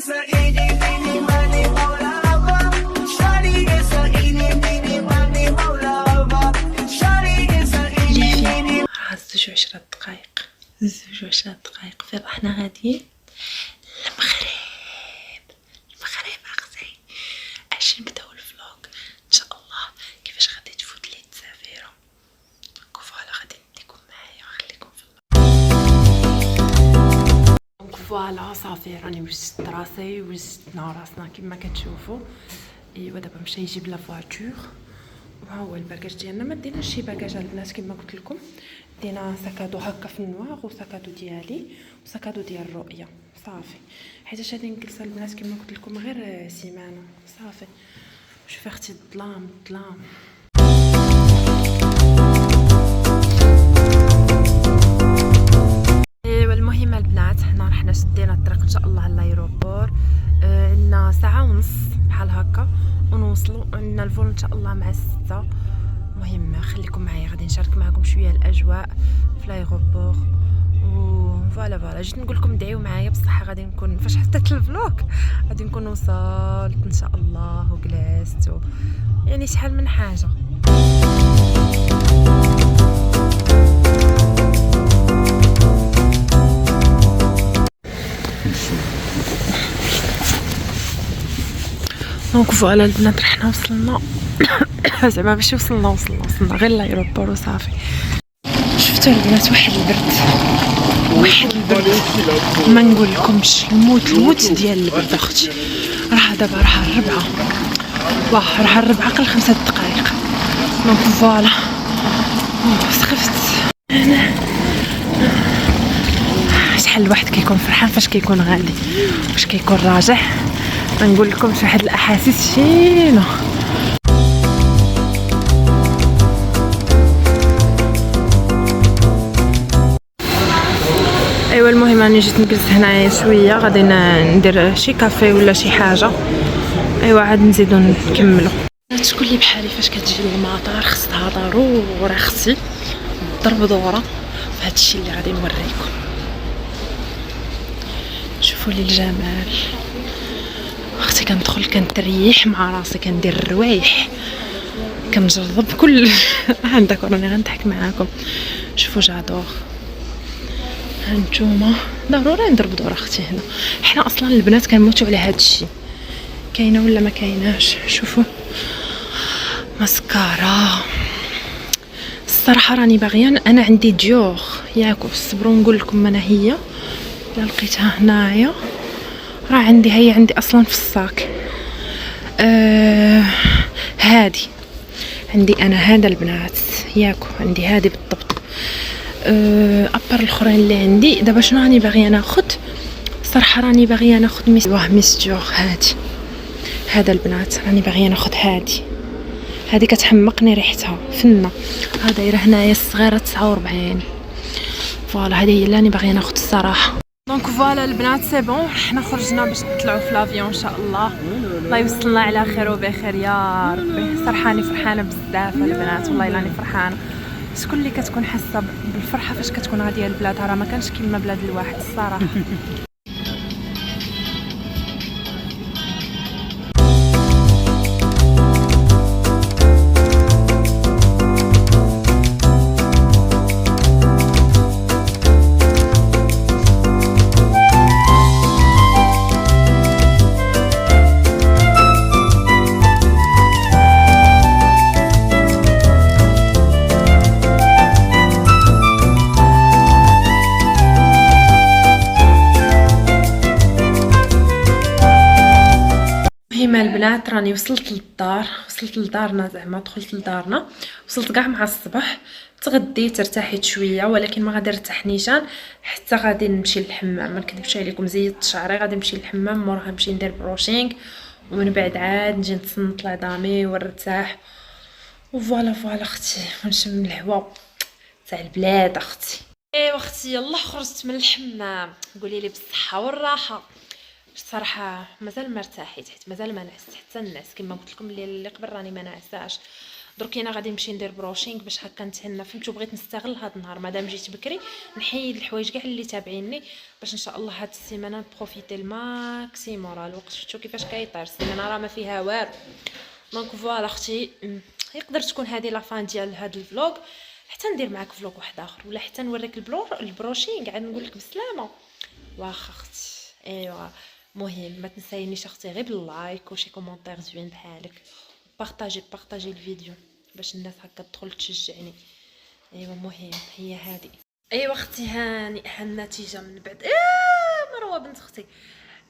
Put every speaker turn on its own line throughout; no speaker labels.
زوج وعشرة دقائق، زوج وعشرة دقائق فين رحنا غاديين؟ المغرب اختي. اش نبداو الفلوق ان شاء الله كيفاش غادي تفوت لي التسافيره. فوالا غادي نديكم معايا، خليكم في دونك فوالا صافي راني وجدت راسي، وجدنا راسنا كما كتشوفوا. ايوا دابا مشى يجيب لا فواتور، وها هو الباكاج ديالنا. ما ديناش شي باكاج البنات كما قلت لكم، دينا ساكادو هكا في النواغ، وساكادو ديالي وساكادو ديال الرؤيه صافي. حيت غادي نجلس البنات كما قلت لكم غير سيمانه صافي. شوفي اختي الظلام الظلام. ايوا المهم البنات حنا رحنا شدينا الطريق ان شاء الله لايروبور. عندنا ساعه ونص بحال هكا ونوصلوا. عندنا الفول ان شاء الله مع 6. المهم خليكم معايا، غادي نشارك معكم شويه الاجواء في لايروبور. فوالا جيت نقول لكم دعيو معايا بصح غادي نكون فاش حطيت الفلوق غادي نكون وصلت ان شاء الله وجلست يعني شحال من حاجه. دونك فوالا البنات رحنا وصلنا زعما ماشي وصلنا غير لايروبور وصافي. شفتوا البنات واحد البرد ما نقول لكمش، الموت ديال البرد اختي. راه دابا راه الربعه، واه راه الربعه قل 5 دقائق. دونك فوالا سخفت انا. شحال الواحد كيكون فرحان فاش كيكون غادي، واش كيكون راجع. نقول لكم شي واحد الاحاسيس شينه. ايوا المهم راني جيت نجلس هنايا شويه، غادي ندير شي كافي ولا شي حاجه. ايوا عاد نزيدو نكملو. شكون اللي بحالي فاش كتجي للمطار خصها ضروري اختي ضرب دوره في هذا الشيء اللي غادي نوريكم. شوفوا لي الجمال اختي. كندخل كنتريح مع راسي، كندير الروايح، كنجرب كل عندك راني غنضحك معاكم. شوفوا جادور هانتوما ضروري نضرب دور اختي. هنا حنا اصلا البنات كنموتوا على هذا الشيء، كاينه ولا ما كايناش. شوفوا ماسكارا. الصراحه راني باغيه، انا عندي ديور ياكو صبروا نقول لكم انا هي الا لقيتها هنايا راه عندي، هي عندي اصلا في الصاك. هادي عندي انا، هذا البنات ياكو عندي هادي بالضبط. ابر الاخرين اللي عندي دابا شنو راني باغيه ناخذ. صراحه راني باغيه ناخذ ميستور هادي. هذا البنات راني باغيه ناخذ هادي كتحمقني ريحتها فنه. ها دايره هنايا الصغيره 49. فوالا هذه هي اللي راني باغيه ناخذ الصراحه. دونك فوالا البنات سي بون، حنا خرجنا باش نطلعوا في لافيون ان شاء الله. الله يوصلنا على خير وبخير يا ربي. فرحانه بزاف البنات، والله الا راني فرحانه. شكون اللي كتكون حاسه بالفرحه فاش كتكون غاديه لبلاد، راه ما كانش كيما بلاد الواحد الصراحه. البنات راني وصلت لدارنا زعما دخلت لدارنا، وصلت كاع مع الصباح. تغديت ارتحيت شويه، ولكن ما غادي نرتاح نيشان حتى غادي نمشي للحمام. ما نكذبش عليكم، زيدت شعري غادي نمشي للحمام، موراها نمشي ندير بروشينغ، ومن بعد عاد نجي نتصنت لعظامي ونرتاح. وفوالا اختي، ونشم الهواء تاع البلاد اختي. ايوا اختي يلا خرجت من الحمام، قولي لي بالصحه والراحه. الصراحه مازال ما ارتاحيت، حيت مازال ما نعست حتى الناس كما قلت لكم اللي قبل راني ما نعساش. درك انا غادي نمشي ندير بروشينغ باش هكا نتهنى، فهمتوا؟ بغيت نستغل هذا النهار مادام جيت بكري نحيد الحوايج كاع اللي تابعيني باش ان شاء الله هاد السيمانه نبروفيتي الماكسيموم. راه الوقت شفتوا كيفاش كيطير، السيمانه راه ما فيها والو. دونك فوالا اختي، يقدر تكون هذه لا فان ديال هذا الفلوق، حتى ندير معاك فلوق واحد اخر ولا حتى نوريك البروشينغ عاد نقول لك بسلامه. واخا اختي، ايوا مهم ما تنسينيش اختي غير باللايك وشي كومونتير زوين بحالك، بارطاجي الفيديو باش الناس هكا تدخل تشجعني. ايوا مهم هي هذه. ايوا اختي هانئه النتيجه من بعد مروه بنت اختي،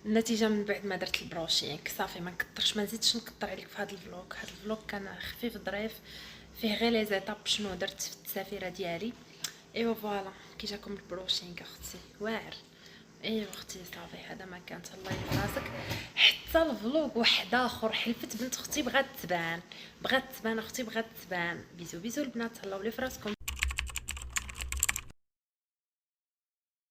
النتيجه من بعد ما درت البروشينغ صافي. ما نكثرش، ما نزيدش نكثر عليك في هذا الفلوق. هذا الفلوق كان خفيف ظريف، فيه غير لي زيتاب شنو درت في السفيره ديالي. ايوا فوالا كي جاكم البروشينغ اختي واعر. ايوا اختي صافي هذا ما كانت، الله يلف راسك. حتى الفلوق واحد اخر حلفت بنت اختي بغات تبان اختي بغات تبان. بيزو البنات، هلاو لي فراسكم.